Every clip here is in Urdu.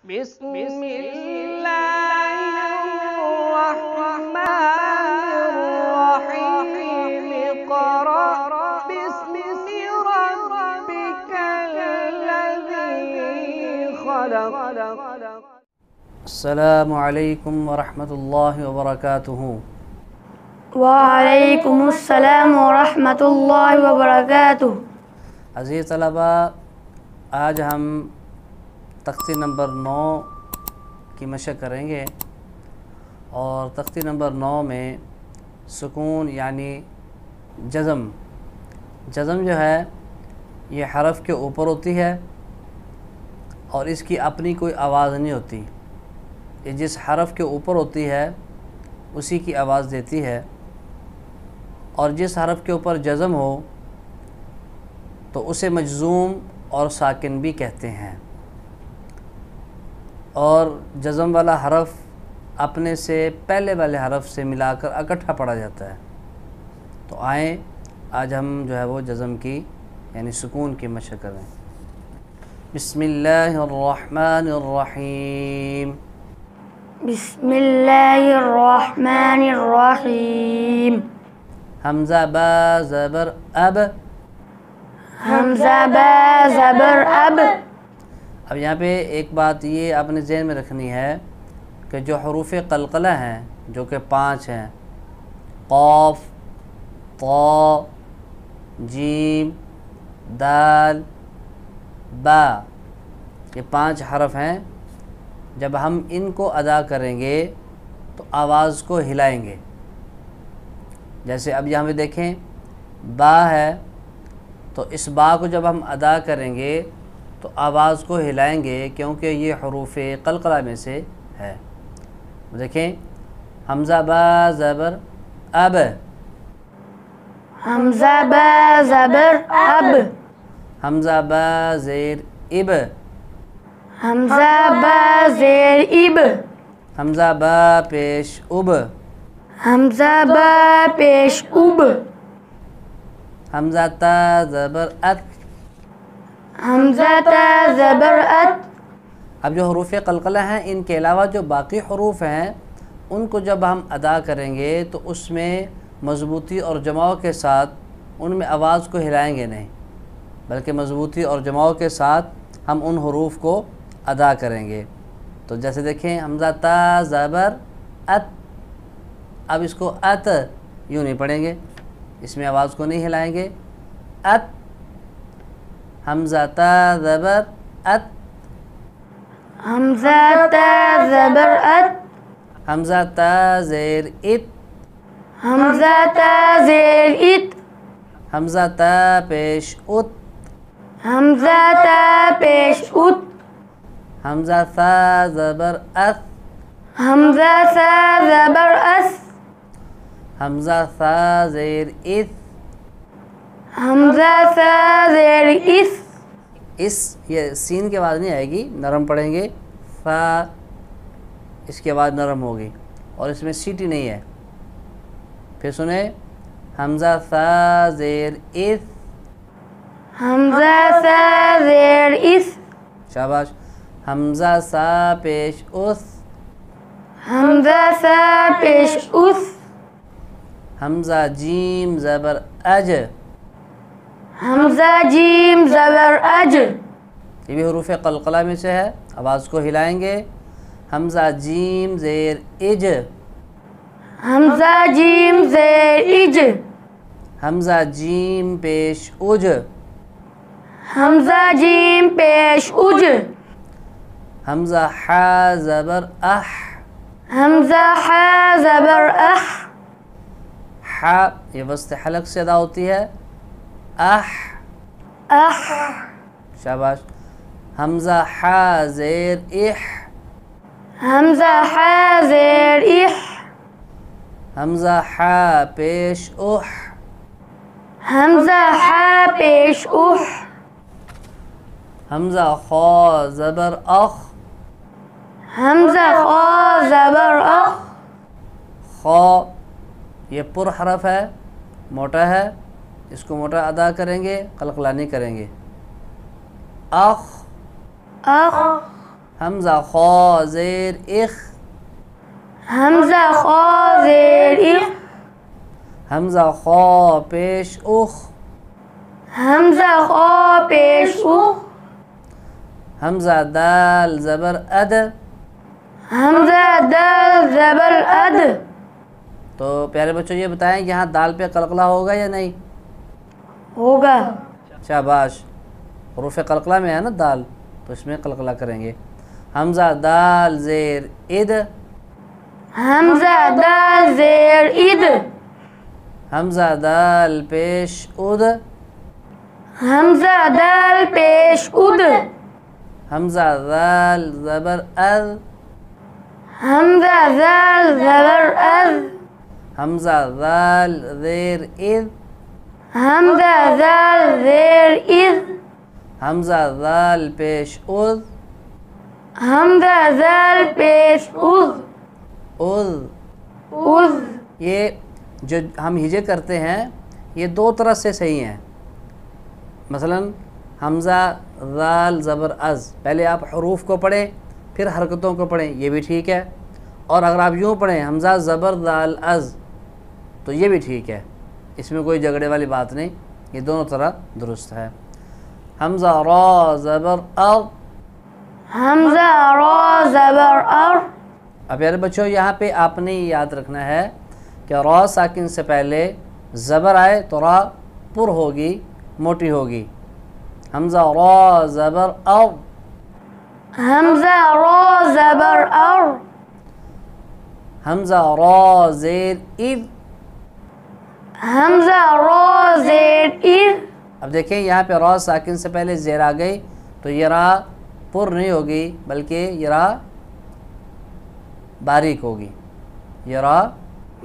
بسم الله الرحمن الرحيم اقرأ باسم ربك الذي خلق. السلام علیکم ورحمۃ اللہ وبرکاتہ۔ وعلیکم السلام ورحمۃ اللہ وبرکاتہ۔ عزیز طلبہ، آج ہم تختی نمبر 9 کی مشق کریں گے، اور تختی نمبر 9 میں سکون یعنی جزم جو ہے یہ حرف کے اوپر ہوتی ہے اور اس کی اپنی کوئی آواز نہیں ہوتی۔ یہ جس حرف کے اوپر ہوتی ہے اسی کی آواز دیتی ہے، اور جس حرف کے اوپر جزم ہو تو اسے مجزوم اور ساکن بھی کہتے ہیں، اور جزم والا حرف اپنے سے پہلے والے حرف سے ملا کر اکٹھا پڑھا جاتا ہے۔ تو آئیں آج ہم جو ہے وہ جزم کی یعنی سکون کی مشق کریں۔ بسم اللہ الرحمن الرحیم۔ بسم اللہ الرحمن الرحیم۔ حمزہ با زبر اب، حمزہ با زبر اب۔ اب یہاں پہ ایک بات یہ آپ نے ذہن میں رکھنی ہے کہ جو حروف قلقلہ ہیں جو کہ 5 ہیں، قاف، طا، جیم، دال، با، یہ 5 حرف ہیں۔ جب ہم ان کو ادا کریں گے تو آواز کو ہلائیں گے۔ جیسے اب یہاں پہ دیکھیں با ہے، تو اس با کو جب ہم ادا کریں گے تو آواز کو ہلائیں گے، کیونکہ یہ حروف قلقلہ میں سے ہے۔ دیکھیں حمزہ با زبر اب، حمزہ با زبر اب۔ حمزہ با زیر اب، حمزہ با زیر اب۔ حمزہ با پیش اب، حمزہ با پیش اب۔ حمزہ تا زبر ات۔ حمزہ تا زبر ات۔ اب جو حروف قلقلہ ہیں ان کے علاوہ جو باقی حروف ہیں ان کو جب ہم ادا کریں گے تو اس میں مضبوطی اور جماؤ کے ساتھ ان میں آواز کو ہلائیں گے نہیں، بلکہ مضبوطی اور جماؤ کے ساتھ ہم ان حروف کو ادا کریں گے۔ تو جیسے دیکھیں حمزہ تا زبر ات، اب اس کو ات یوں نہیں پڑھیں گے، اس میں آواز کو نہیں ہلائیں گے۔ ات، حمزہ تا زبر ات، حمزہ تا زبر ات۔ حمزہ تا زیر ات، حمزہ تا زیر ات۔ حمزہ تا پیش ات، حمزہ تا پیش ات۔ حمزہ ثا زبر اث، حمزہ سا زبر اس۔ حمزہ ثا زیر اث، حمزہ سا زیر اس۔ اس یہ سین کی آواز نہیں آئے گی، نرم پڑھیں گے، فا اس کی آواز نرم ہوگی، اور اس میں سیٹی نہیں ہے۔ پھر سنیں حمزہ ثا زیر اث، حمزہ سا زیر اس۔ شاباش۔ حمزہ سا پیش اس، حمزہ سا پیش اس۔ حمزہ جیم زبر اج، حمزہ جیم زبر اج۔ یہ بھی حروف قلقلہ میں سے ہے، آواز کو ہلائیں گے۔ حمزہ جیم زیر اج، حمزہ جیم زیر اج۔ حمزہ جیم پیش اج، حمزہ جیم پیش اج۔ حمزہ ح زبر اح، حمزہ ح زبر اح۔ ح یہ وسط حلق سے ادا ہوتی ہے، اح، اح۔ شاباش۔ حمزہ ح زیر اح، حمزہ ح زیر اح۔ حمزہ ح پیش اح، حمزہ ح پیش اح۔ حمزہ خا زبر اخ، حمزہ خا زبر اخ۔ خا یہ پر حرف ہے، موٹا ہے، اس کو موٹا ادا کریں گے، قلقلہ نہیں کریں گے۔ اخ، اخ۔ حمزہ خا زیر اخ حمزہ خا زیر اخ حمزہ خا پیش اخ حمزہ خا پیش اخ حمزہ دال زبر اد حمزہ دال زبر اد تو پیارے بچوں یہ بتائیں کہ یہاں دال پہ قلقلہ ہوگا یا نہیں؟ ہوگا شاباش، حروف قلقلہ میں ہے نا دال، تو اس میں قلقلہ کریں گے. حمزہ دال زیر اد حمزہ دال زیر اد حمزہ دال پیش اد حمزہ دال پیش اد حمزہ دال زبر اد حمزہ دال زبر اد حمزہ دال زیر اد حمزہ دال زیر اد حمزہ دال پیش اد حمزہ دال پیش اد اد. اد یہ جو ہم ہجے کرتے ہیں یہ دو طرح سے صحیح ہیں. مثلا حمزہ دال زبر از، پہلے آپ حروف کو پڑھیں پھر حرکتوں کو پڑھیں، یہ بھی ٹھیک ہے. اور اگر آپ یوں پڑھیں حمزہ زبر دال از تو یہ بھی ٹھیک ہے، اس میں کوئی جھگڑے والی بات نہیں، یہ دونوں طرح درست ہے. حمزہ را زبر ار حمزہ را زبر ار. اب یار بچوں یہاں پہ آپ نے یہ یاد رکھنا ہے کہ را ساکن سے پہلے زبر آئے تو را پر ہوگی، موٹی ہوگی. حمزہ را زبر ار حمزہ را زبر ار. حمزہ را زیر اد حمزہ را زیر اد. اب دیکھیں یہاں پہ را ساکن سے پہلے زیر آ گئی تو یہ را پر نہیں ہوگی بلکہ یہ را باریک ہوگی، یہ را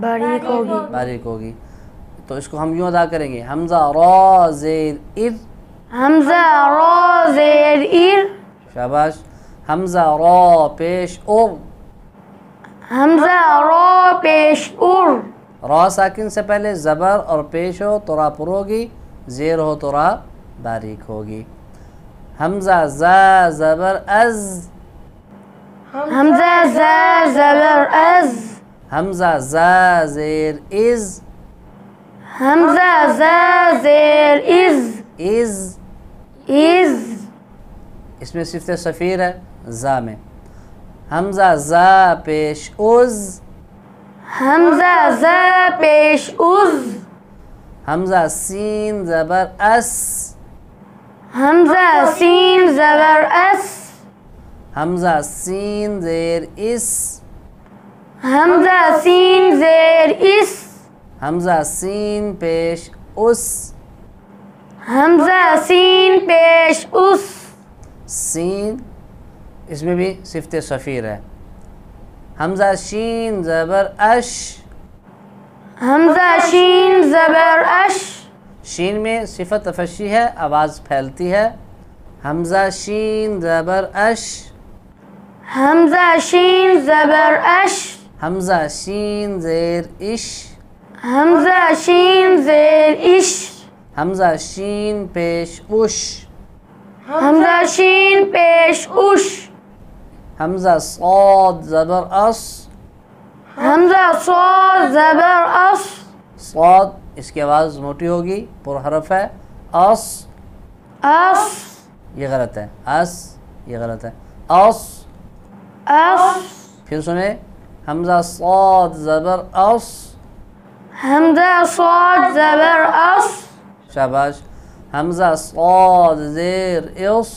باریک ہوگی. باریک ہوگی. تو اس کو ہم یوں ادا کریں گے حمزہ را زیر اد. حمزہ را زیر اد. شاباش. حمزہ را پیش ار حمزہ را پیش ار. را ساکن سے پہلے زبر اور پیش ہو تو را پر ہوگی، زیر ہو تو را باریک ہوگی. حمزہ زا زبر از حمزہ زا زبر از. حمزہ زا زیر از حمزہ زا زیر از. از. از. اس میں صفت صفیر ہے زا میں. حمزہ زا پیش از حمزہ زا پیش از. حمزہ سین زبر اس حمزہ سین زبر اس. حمزہ سین زیر اس حمزہ سین زیر اس. حمزہ سین پیش اس حمزہ سین پیش اس. سین اس میں بھی صفت صفیر ہے. حمزہ شین زبر اش حمزہ شین زبر اش. شین میں صفت تفشی ہے، آواز پھیلتی ہے. حمزہ شین زبر اش حمزہ شین زبر اش. حمزہ شین زیر اش حمزہ شین زیر اش. حمزہ شین پیش اش حمزہ شین پیش اش. حمزہ صاد زبر اس حمزہ صاد زبر اس. صاد اس کی آواز موٹی ہوگی، پر حرف ہے. اس اس. یہ غلط ہے، اس یہ غلط ہے. اس. اس. پھر سنیں حمزہ صاد زبر اس. حمزہ صاد زبر اس. شاباش. حمزہ صاد زیر اس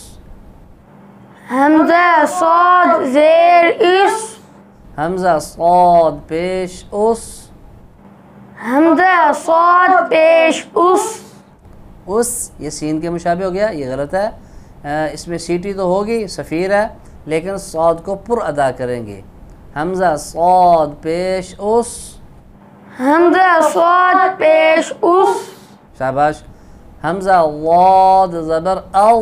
حمزہ صاد زیر اس. حمزہ صاد پیش اس حمزہ صاد پیش اس. اس یہ سین کے مشابہ ہو گیا، یہ غلط ہے. اس میں سیٹی تو ہوگی، صفیر ہے، لیکن صاد کو پر ادا کریں گے. حمزہ صاد پیش اس حمزہ صاد پیش اس. شاباش. حمزہ ضاد زبر او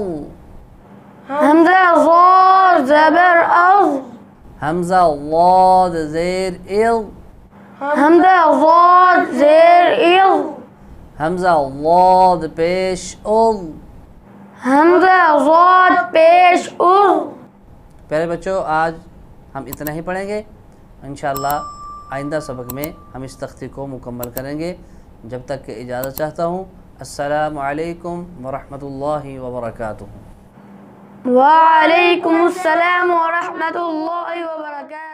حمزہ ضاد زبر از. حمزہ ضاد زیر ال حمزہ ضاد زیر ال. حمزہ ضاد پیش ال حمزہ ضاد پیش ال. پیارے بچوں، آج ہم اتنا ہی پڑھیں گے، انشاءاللہ آئندہ سبق میں ہم اس تختی کو مکمل کریں گے۔ جب تک کہ اجازت چاہتا ہوں، السلام علیکم ورحمۃ اللہ وبرکاتہ۔ وعلیکم السلام ورحمۃ اللہ وبرکاتہ۔